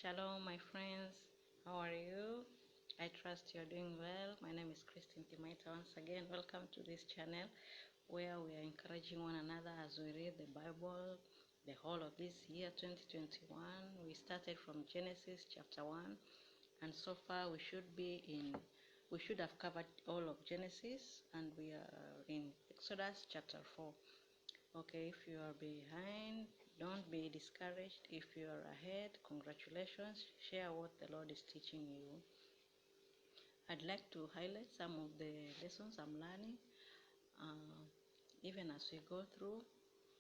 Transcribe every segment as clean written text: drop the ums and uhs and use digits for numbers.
Shalom, my friends. How are you? I trust you're doing well. My name is Christine Timaita. Once again, welcome to this channel where we are encouraging one another as we read the Bible the whole of this year 2021. We started from Genesis chapter 1, and so far we should have covered all of Genesis, and we are in Exodus chapter 4. Okay, if you are behind, don't be discouraged. If you are ahead, congratulations. Share what the Lord is teaching you. I'd like to highlight some of the lessons I'm learning, uh, even as we go through.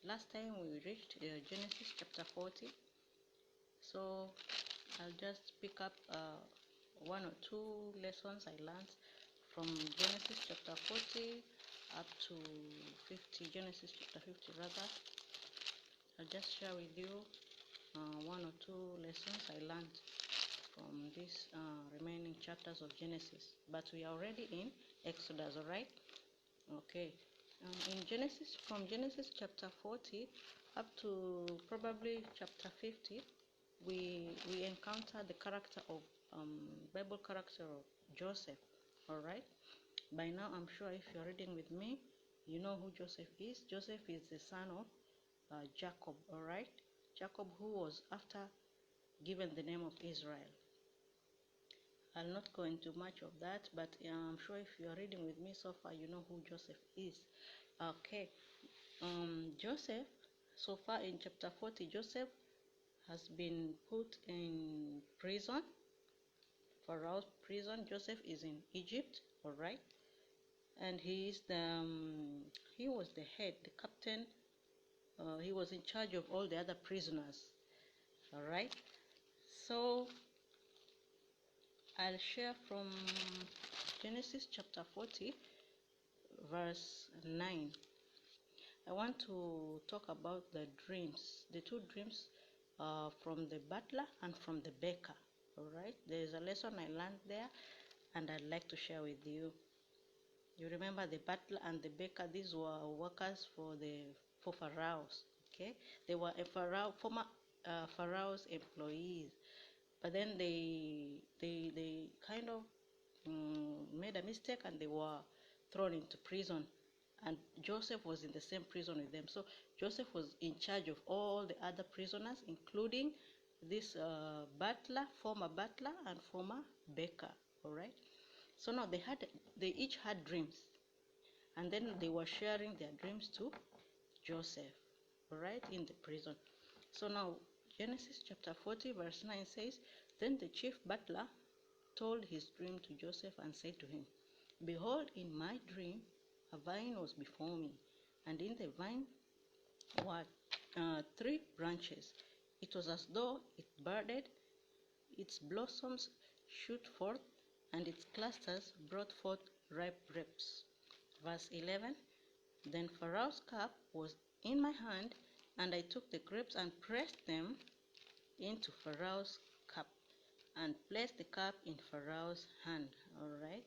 Last time we reached Genesis chapter 40, so I'll just pick up one or two lessons I learned from Genesis chapter 40 up to 50, Genesis chapter 50 rather. I'll just share with you one or two lessons I learned from these remaining chapters of Genesis. But we are already in Exodus, all right? Okay. In Genesis, from Genesis chapter 40 up to probably chapter 50, we encounter the character of Bible character of Joseph, all right? By now, I'm sure if you're reading with me, you know who Joseph is. Joseph is the son of Jacob, all right? Jacob, who was after given the name of Israel. I'll not go into much of that, but I'm sure if you're reading with me so far, you know who Joseph is. Okay, Joseph, so far in chapter 40, Joseph has been put in prison, Pharaoh's prison. Joseph is in Egypt, all right? And he is he was the head, the captain. He was in charge of all the other prisoners, all right? So I'll share from Genesis chapter 40 verse 9. I want to talk about the dreams, the two dreams from the butler and from the baker, all right? There's a lesson I learned there and I'd like to share with you. You remember the butler and the baker, these were workers for Pharaoh, okay? They were former Pharaoh's employees, but then they kind of made a mistake and they were thrown into prison, and Joseph was in the same prison with them. So Joseph was in charge of all the other prisoners, including this butler, former butler and former baker, all right? So now they each had dreams, and then they were sharing their dreams to Joseph, all right, in the prison. So now Genesis chapter 40 verse 9 says, then the chief butler told his dream to Joseph and said to him, behold, in my dream a vine was before me, and in the vine were 3 branches. It was as though it budded, its blossoms shoot forth, and its clusters brought forth ripe grapes. Verse 11, then Pharaoh's cup was in my hand, and I took the grapes and pressed them into Pharaoh's cup, and placed the cup in Pharaoh's hand. All right.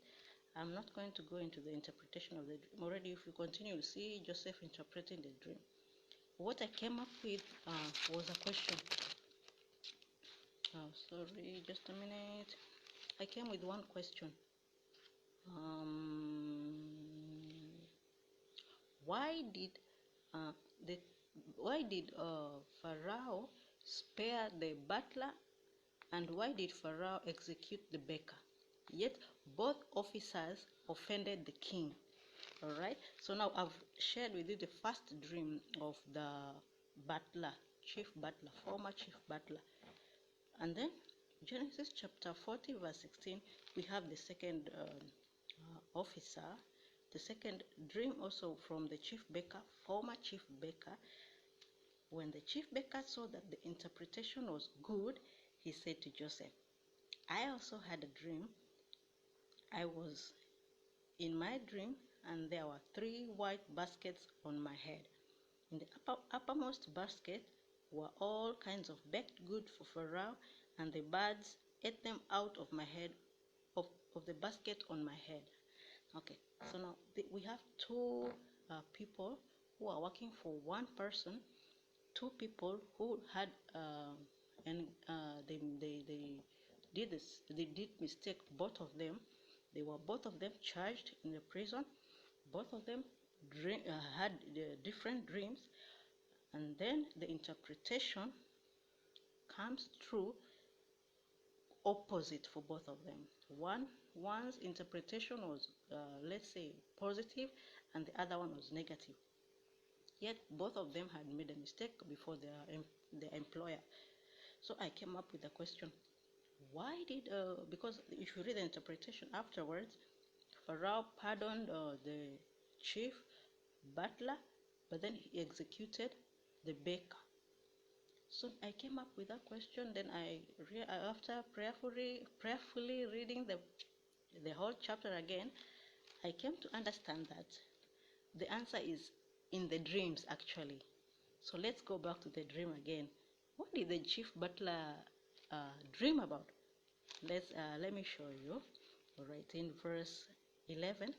I'm not going to go into the interpretation of the dream. Already, if you continue, you see Joseph interpreting the dream. What I came up with was a question. Oh, sorry, just a minute. I came with one question. Why did uh, the Pharaoh spare the butler, and why did Pharaoh execute the baker? Yet both officers offended the king. All right. So now I've shared with you the first dream of the butler, former chief butler, and then Genesis chapter 40 verse 16. We have the second officer, the second dream also from the chief baker, former chief baker. When the chief baker saw that the interpretation was good, he said to Joseph, I also had a dream. I was in my dream, and there were 3 white baskets on my head. In the uppermost basket were all kinds of baked goods for Pharaoh, and the birds ate them out of my head, of the basket on my head. Okay, so now we have 2 people who are working for one person, 2 people who had and they did this. They did mistake. Both of them, they were both of them charged in the prison. Both of them had different dreams, and then the interpretation comes true opposite for both of them. One's interpretation was, let's say, positive, and the other one was negative. Yet both of them had made a mistake before their employer. So I came up with the question: why did? Because if you read the interpretation afterwards, Pharaoh pardoned the chief butler, but then he executed the baker. So I came up with that question. Then after prayerfully reading the whole chapter again, I came to understand that the answer is in the dreams actually. So let's go back to the dream again. What did the chief butler dream about? Let me show you. Right in verse 11,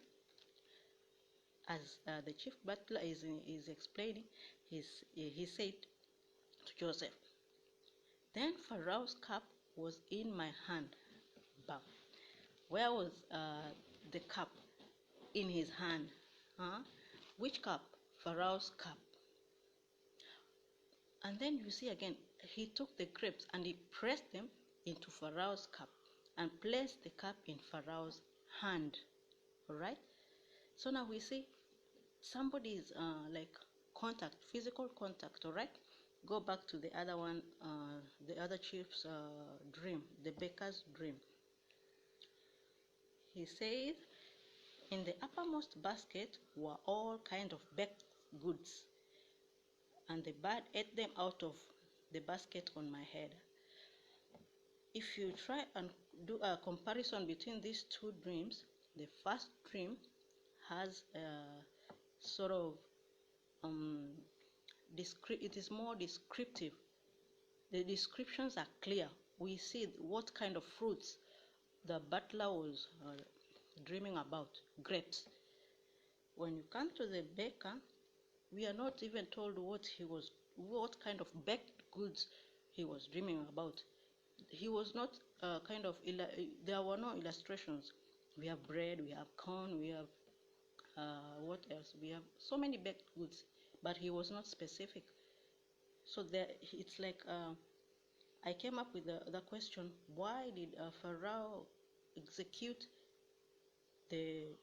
as the chief butler is explaining, he said to Joseph, "Then Pharaoh's cup was in my hand." Bam. Where was the cup? In his hand. Huh? Which cup? Pharaoh's cup. And then you see again, he took the grapes and he pressed them into Pharaoh's cup and placed the cup in Pharaoh's hand. All right? So now we see somebody's like contact, physical contact. All right? Go back to the other one, the other chief's dream, the baker's dream. He says, "In the uppermost basket were all kinds of baked goods, and the bird ate them out of the basket on my head." If you try and do a comparison between these two dreams, the first dream has a sort of it is more descriptive. The descriptions are clear. We see what kind of fruits the butler was dreaming about, grapes. When you come to the baker, we are not even told what kind of baked goods he was dreaming about. He was not there were no illustrations. We have bread, we have corn, we have what else? We have so many baked goods, but he was not specific. So it's like I came up with the question: why did Pharaoh execute the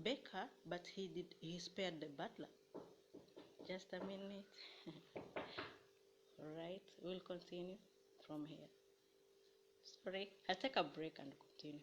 baker, but he spared the butler? Just a minute. All right, we'll continue from here. Sorry, I'll take a break and continue.